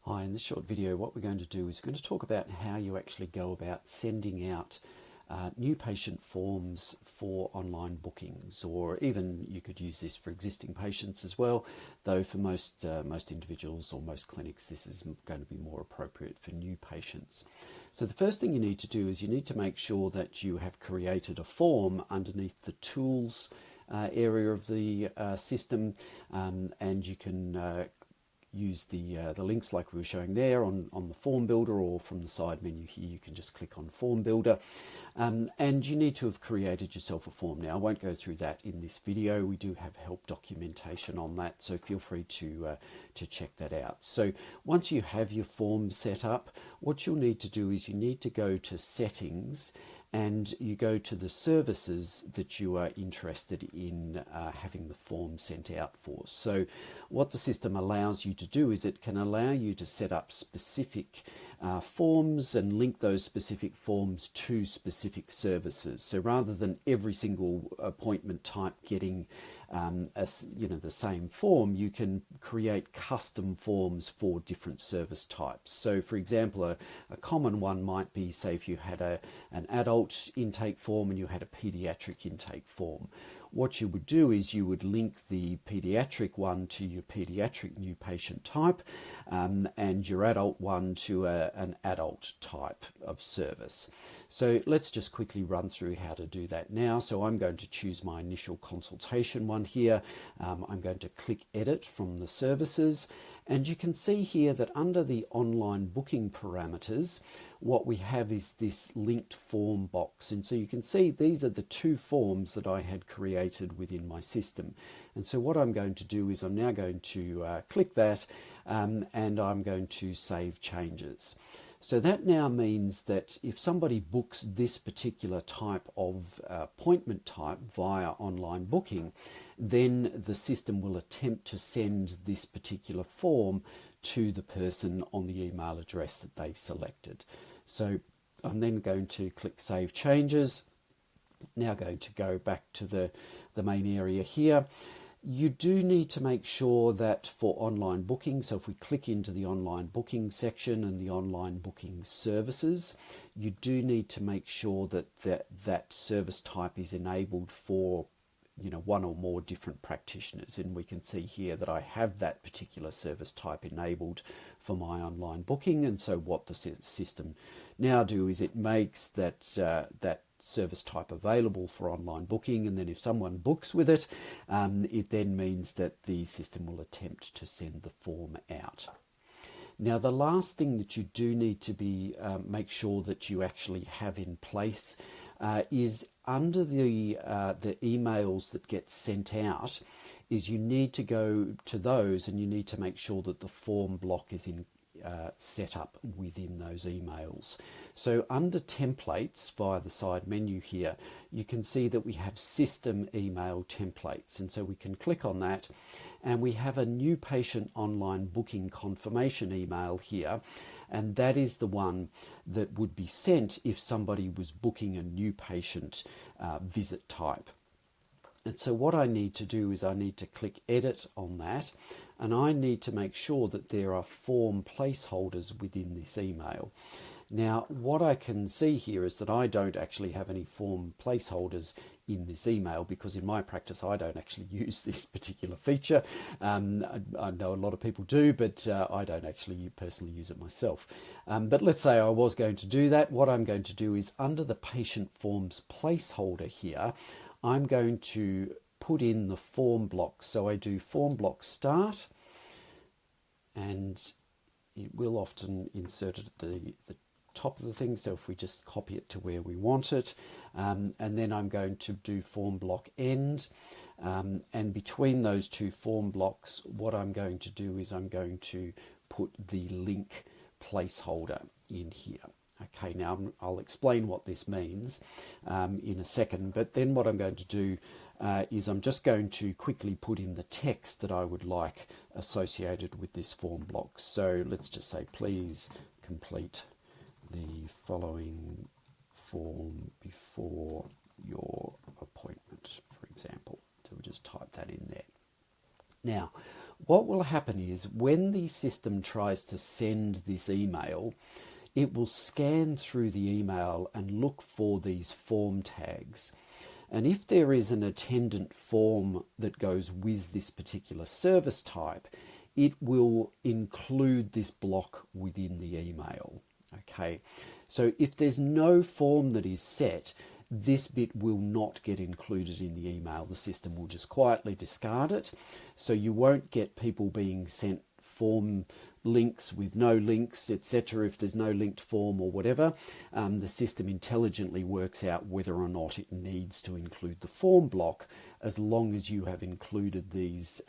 Hi, in this short video what we're going to do is we're going to talk about how you actually go about sending out new patient forms for online bookings, or even you could use this for existing patients as well, though for most individuals or most clinics this is going to be more appropriate for new patients. So the first thing you need to do is you need to make sure that you have created a form underneath the tools area of the system, and you can use the links like we were showing there on the form builder, or from the side menu here you can just click on form builder, and you need to have created yourself a form. Now I won't go through that in this video. We do have help documentation on that, so feel free to check that out. So once you have your form set up, what you'll need to do is you need to go to settings and you go to the services that you are interested in having the form sent out for. So what the system allows you to do is it can allow you to set up specific forms and link those specific forms to specific services. So rather than every single appointment type getting the same form, you can create custom forms for different service types. So for example, a common one might be, say, if you had an adult intake form and you had a pediatric intake form. What you would do is you would link the pediatric one to your pediatric new patient type, and your adult one to an adult type of service. So let's just quickly run through how to do that now. So I'm going to choose my initial consultation one here. I'm going to click edit from the services, and you can see here that under the online booking parameters, what we have is this linked form box. And so you can see these are the two forms that I had created within my system. And so what I'm going to do is I'm now going to click that, and I'm going to save changes. So that now means that if somebody books this particular type of appointment type via online booking, then the system will attempt to send this particular form to the person on the email address that they selected. So I'm then going to click Save Changes. Now going to go back to the main area here. You do need to make sure that for online booking, so if we click into the online booking section and the online booking services, you do need to make sure that service type is enabled for one or more different practitioners. And we can see here that I have that particular service type enabled for my online booking. And so what the system now do is it makes that service type available for online booking, and then if someone books with it, it then means that the system will attempt to send the form out. Now the last thing that you do need to make sure that you actually have in place is under the emails that get sent out, is you need to go to those and you need to make sure that the form block is set up within those emails. So under templates via the side menu here, you can see that we have system email templates, and so we can click on that and we have a new patient online booking confirmation email here, and that is the one that would be sent if somebody was booking a new patient visit type. And so what I need to do is I need to click edit on that, and I need to make sure that there are form placeholders within this email. Now what I can see here is that I don't actually have any form placeholders in this email, because in my practice I don't actually use this particular feature. I know a lot of people do, but I don't actually personally use it myself. But let's say I was going to do that. What I'm going to do is under the patient forms placeholder here, I'm going to put in the form blocks. So I do form block start, and it will often insert it at the top of the thing. So if we just copy it to where we want it, and then I'm going to do form block end, and between those two form blocks, what I'm going to do is I'm going to put the link placeholder in here. Okay, now I'll explain what this means in a second, but then what I'm going to do is I'm just going to quickly put in the text that I would like associated with this form block. So let's just say, please complete the following form before your appointment, for example. So we'll just type that in there. Now, What will happen is when the system tries to send this email, it will scan through the email and look for these form tags. And if there is an attendant form that goes with this particular service type, it will include this block within the email. Okay, so if there's no form that is set, this bit will not get included in the email. The system will just quietly discard it. So you won't get people being sent form links with no links, etc. If there's no linked form or whatever, the system intelligently works out whether or not it needs to include the form block, as long as you have included these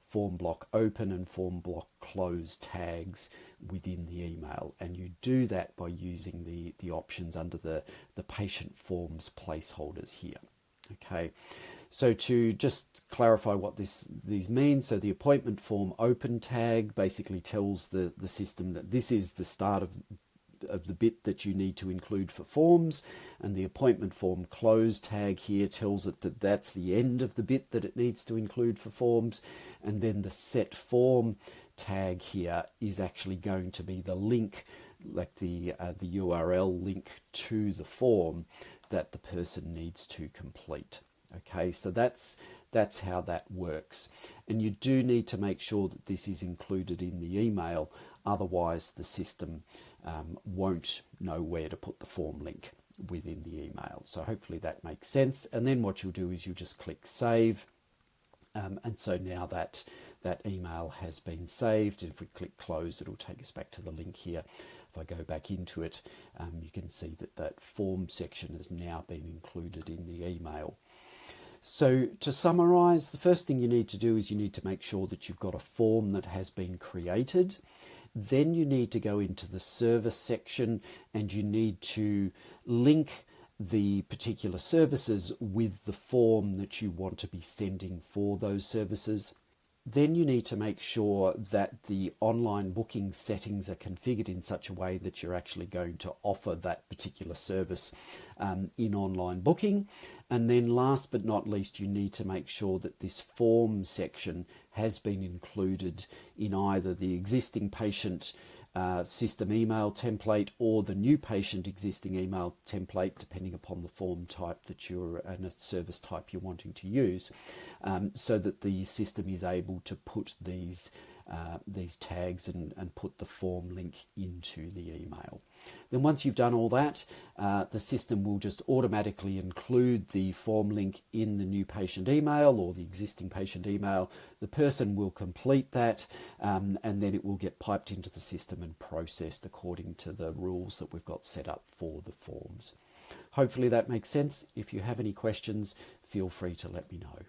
form block open and form block close tags within the email. And you do that by using the options under the patient forms placeholders here. Okay, so to just clarify what these mean, so the appointment form open tag basically tells the system that this is the start of the bit that you need to include for forms, and the appointment form close tag here tells it that that's the end of the bit that it needs to include for forms, and then the set form tag here is actually going to be the link, like the URL link to the form that the person needs to complete. Okay, so that's how that works, and you do need to make sure that this is included in the email, otherwise the system won't know where to put the form link within the email. So hopefully that makes sense. And then what you'll do is you just click save, and so now that email has been saved. And if we click close, it'll take us back to the link here. If I go back into it, you can see that form section has now been included in the email. So to summarize, the first thing you need to do is you need to make sure that you've got a form that has been created. Then you need to go into the service section and you need to link the particular services with the form that you want to be sending for those services. Then you need to make sure that the online booking settings are configured in such a way that you're actually going to offer that particular service in online booking. And then last but not least, you need to make sure that this form section has been included in either the existing patient system email template or the new patient existing email template, depending upon the form type that you're and a service type you're wanting to use, so that the system is able to put these tags and put the form link into the email. Then once you've done all that, the system will just automatically include the form link in the new patient email or the existing patient email. The person will complete that, and then it will get piped into the system and processed according to the rules that we've got set up for the forms. Hopefully that makes sense. If you have any questions, feel free to let me know.